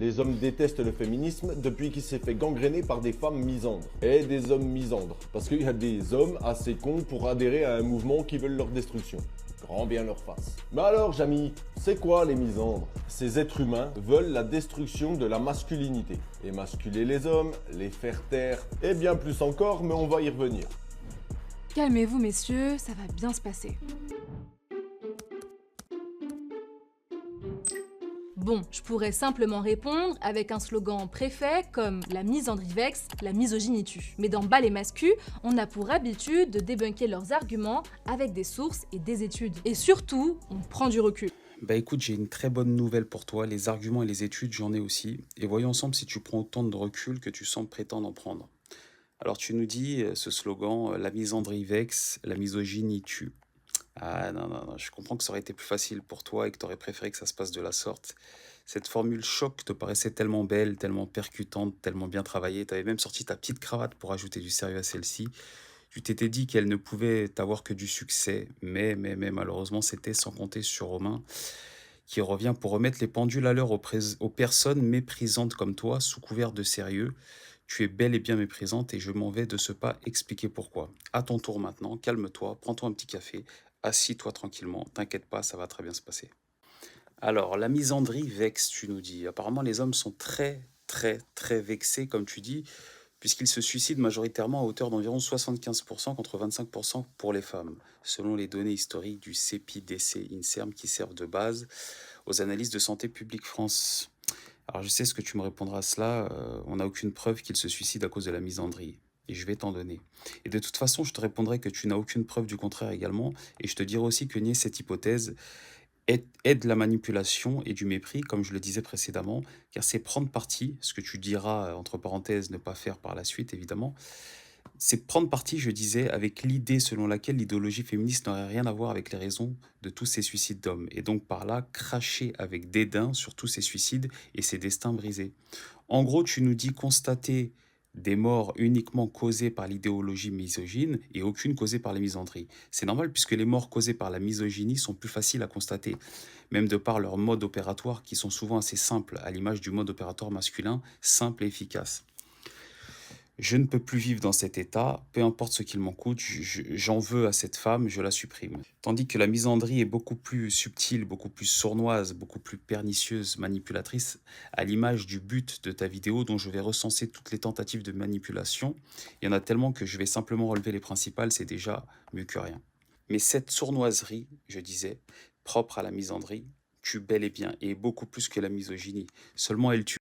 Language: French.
Les hommes détestent le féminisme depuis qu'il s'est fait gangréner par des femmes misandres. Et des hommes misandres. Parce qu'il y a des hommes assez cons pour adhérer à un mouvement qui veulent leur destruction. Grand bien leur face. Mais alors, Jamy, c'est quoi les misandres? Ces êtres humains veulent la destruction de la masculinité. Émasculer les hommes, les faire taire, et bien plus encore, mais on va y revenir. Calmez-vous messieurs, ça va bien se passer. Bon, je pourrais simplement répondre avec un slogan préfet comme « la misandrie vexe, la misogynie tue ». Mais dans Bas les Mascus, on a pour habitude de débunker leurs arguments avec des sources et des études. Et surtout, on prend du recul. Bah écoute, j'ai une très bonne nouvelle pour toi. Les arguments et les études, j'en ai aussi. Et voyons ensemble si tu prends autant de recul que tu sembles prétendre en prendre. Alors tu nous dis ce slogan, la misandrie vexe, la misogynie tue. Ah non, non, non, je comprends que ça aurait été plus facile pour toi et que tu aurais préféré que ça se passe de la sorte. Cette formule choc te paraissait tellement belle, tellement percutante, tellement bien travaillée. Tu avais même sorti ta petite cravate pour ajouter du sérieux à celle-ci. Tu t'étais dit qu'elle ne pouvait avoir que du succès, mais malheureusement, c'était sans compter sur Romain, qui revient pour remettre les pendules à l'heure aux personnes méprisantes comme toi, sous couvert de sérieux. Tu es bel et bien méprisante et je m'en vais de ce pas expliquer pourquoi. À ton tour maintenant, calme-toi, prends-toi un petit café, assis-toi tranquillement, t'inquiète pas, ça va très bien se passer. Alors, la misandrie vexe, tu nous dis. Apparemment, les hommes sont très vexés, comme tu dis, puisqu'ils se suicident majoritairement à hauteur d'environ 75% contre 25% pour les femmes, selon les données historiques du CEPI-DC-INSERM qui servent de base aux analyses de Santé publique France. Alors, je sais ce que tu me répondras à cela, on n'a aucune preuve qu'ils se suicident à cause de la misandrie. Et je vais t'en donner. Et de toute façon, je te répondrai que tu n'as aucune preuve du contraire également, et je te dirai aussi que nier cette hypothèse est de la manipulation et du mépris, comme je le disais précédemment, car c'est prendre parti, ce que tu diras, entre parenthèses, ne pas faire par la suite, évidemment, c'est prendre parti, je disais, avec l'idée selon laquelle l'idéologie féministe n'aurait rien à voir avec les raisons de tous ces suicides d'hommes, et donc par là, cracher avec dédain sur tous ces suicides et ces destins brisés. En gros, tu nous dis constater des morts uniquement causées par l'idéologie misogyne et aucune causée par la misandrie. C'est normal puisque les morts causées par la misogynie sont plus faciles à constater, même de par leur mode opératoire qui sont souvent assez simples, à l'image du mode opératoire masculin, simple et efficace. Je ne peux plus vivre dans cet état, peu importe ce qu'il m'en coûte, j'en veux à cette femme, je la supprime. Tandis que la misandrie est beaucoup plus subtile, beaucoup plus sournoise, beaucoup plus pernicieuse, manipulatrice, à l'image du but de ta vidéo dont je vais recenser toutes les tentatives de manipulation. Il y en a tellement que je vais simplement relever les principales, c'est déjà mieux que rien. Mais cette sournoiserie, je disais, propre à la misandrie, tue bel et bien, et beaucoup plus que la misogynie. Seulement elle tue